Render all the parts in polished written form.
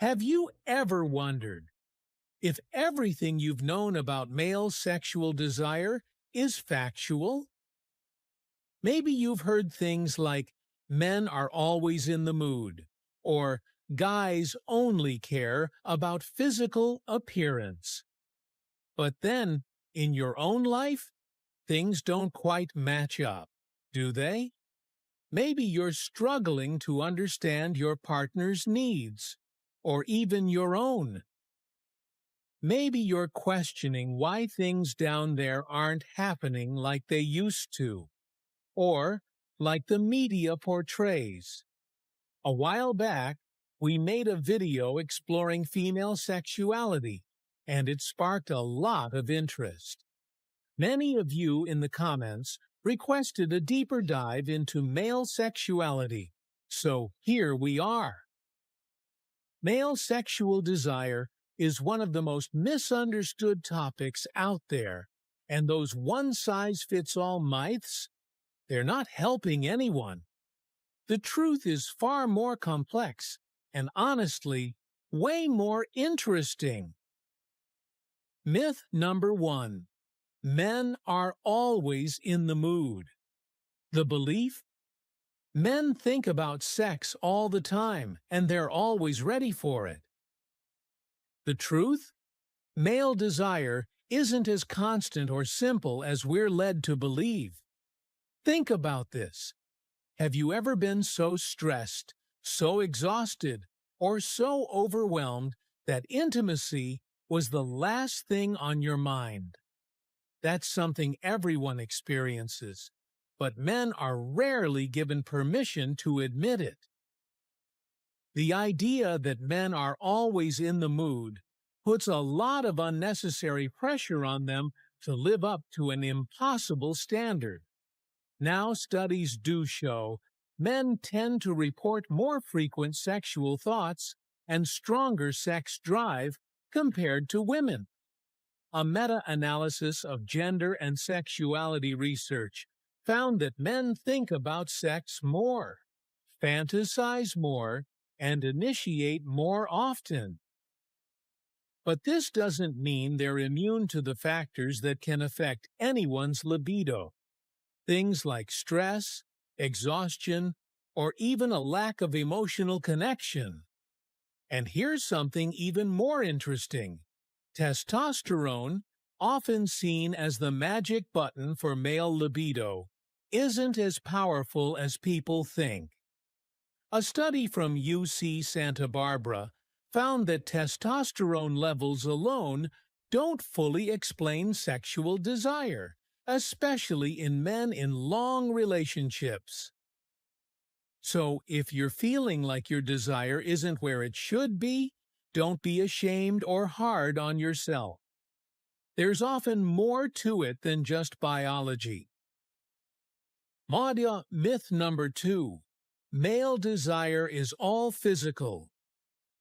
Have you ever wondered if everything you've known about male sexual desire is factual? Maybe you've heard things like men are always in the mood, or guys only care about physical appearance. But then, in your own life, things don't quite match up, do they? Maybe you're struggling to understand your partner's needs, or even your own. Maybe you're questioning why things down there aren't happening like they used to, or like the media portrays. A while back, we made a video exploring female sexuality, and it sparked a lot of interest. Many of you in the comments requested a deeper dive into male sexuality, so here we are. Male sexual desire is one of the most misunderstood topics out there, and those one-size-fits-all myths, they're not helping anyone. The truth is far more complex and honestly, way more interesting. Myth number 1. Men are always in the mood. The belief? Men think about sex all the time and they're always ready for it. The truth? Male desire isn't as constant or simple as we're led to believe. Think about this. Have you ever been so stressed, so exhausted, or so overwhelmed that intimacy was the last thing on your mind? That's something everyone experiences, but men are rarely given permission to admit it. The idea that men are always in the mood puts a lot of unnecessary pressure on them to live up to an impossible standard. Now studies do show men tend to report more frequent sexual thoughts and stronger sex drive compared to women. A meta-analysis of gender and sexuality research found that men think about sex more, fantasize more, and initiate more often. But this doesn't mean they're immune to the factors that can affect anyone's libido. Things like stress, exhaustion, or even a lack of emotional connection. And here's something even more interesting. Testosterone, often seen as the magic button for male libido, isn't as powerful as people think. A study from UC Santa Barbara found that testosterone levels alone don't fully explain sexual desire, especially in men in long relationships. So, if you're feeling like your desire isn't where it should be, don't be ashamed or hard on yourself. There's often more to it than just biology. Myth number 2. Male desire is all physical.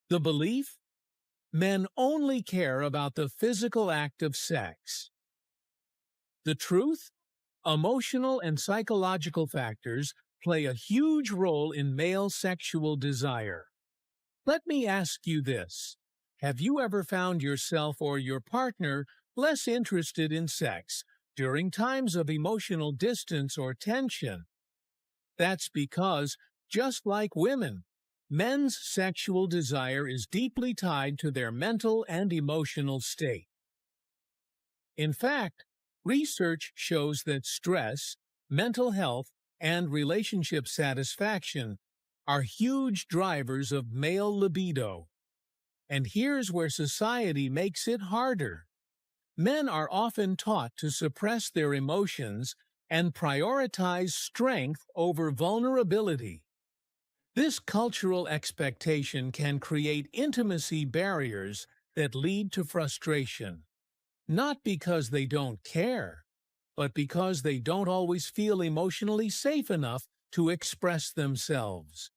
The belief? Men only care about the physical act of sex. The truth? Emotional and psychological factors play a huge role in male sexual desire. Let me ask you this. Have you ever found yourself or your partner less interested in sex during times of emotional distance or tension? That's because, just like women, men's sexual desire is deeply tied to their mental and emotional state. In fact, research shows that stress, mental health, and relationship satisfaction are huge drivers of male libido. And here's where society makes it harder. Men are often taught to suppress their emotions and prioritize strength over vulnerability. This cultural expectation can create intimacy barriers that lead to frustration, not because they don't care, but because they don't always feel emotionally safe enough to express themselves.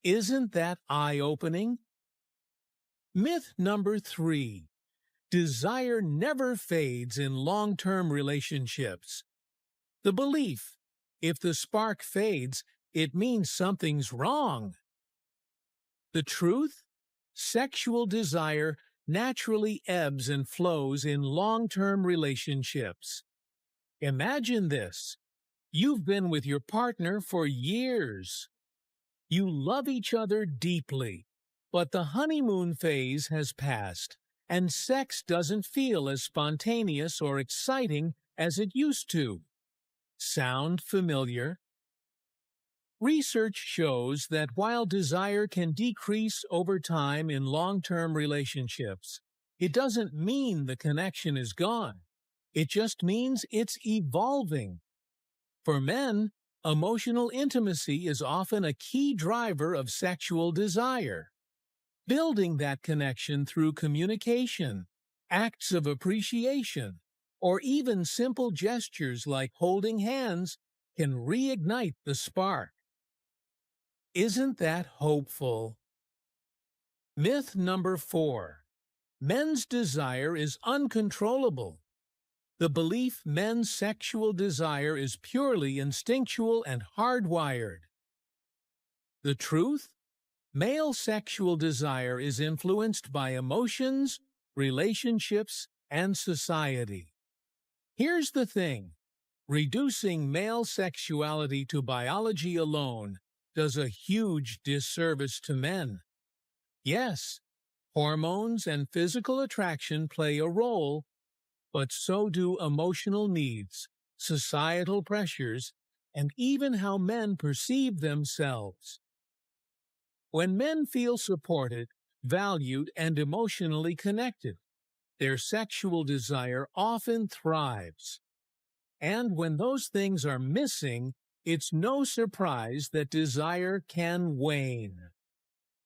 Isn't that eye-opening? Myth number 3. Desire never fades in long-term relationships. The belief, if the spark fades, it means something's wrong. The truth? sexual desire naturally ebbs and flows in long-term relationships. Imagine this. You've been with your partner for years. You love each other deeply, but the honeymoon phase has passed, and sex doesn't feel as spontaneous or exciting as it used to. Sound familiar? Research shows that while desire can decrease over time in long-term relationships, it doesn't mean the connection is gone. It just means it's evolving. For men, emotional intimacy is often a key driver of sexual desire. Building that connection through communication, acts of appreciation, or even simple gestures like holding hands can reignite the spark. Isn't that hopeful? Myth number 4. Men's desire is uncontrollable. The belief men's sexual desire is purely instinctual and hardwired. The truth? Male sexual desire is influenced by emotions, relationships, and society. Here's the thing. Reducing male sexuality to biology alone does a huge disservice to men. Yes, hormones and physical attraction play a role, but so do emotional needs, societal pressures, and even how men perceive themselves. When men feel supported, valued, and emotionally connected, their sexual desire often thrives. And when those things are missing, it's no surprise that desire can wane.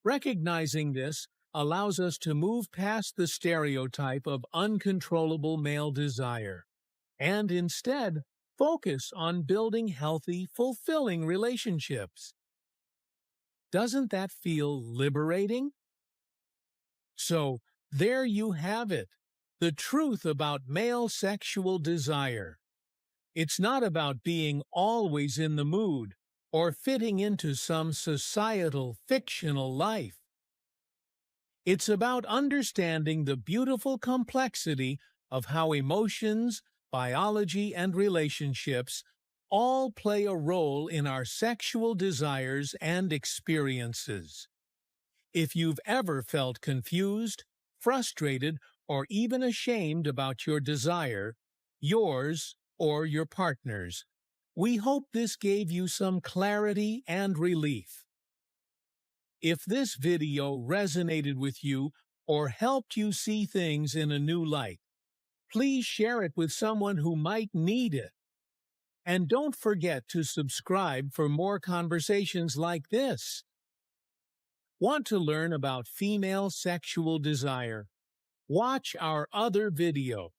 Recognizing this allows us to move past the stereotype of uncontrollable male desire, and instead focus on building healthy, fulfilling relationships. Doesn't that feel liberating? So, there you have it, the truth about male sexual desire. It's not about being always in the mood or fitting into some societal fictional life. It's about understanding the beautiful complexity of how emotions, biology, and relationships all play a role in our sexual desires and experiences. If you've ever felt confused, frustrated, or even ashamed about your desire, yours or your partner's, we hope this gave you some clarity and relief. If this video resonated with you or helped you see things in a new light, please share it with someone who might need it. And don't forget to subscribe for more conversations like this. Want to learn about female sexual desire? Watch our other video,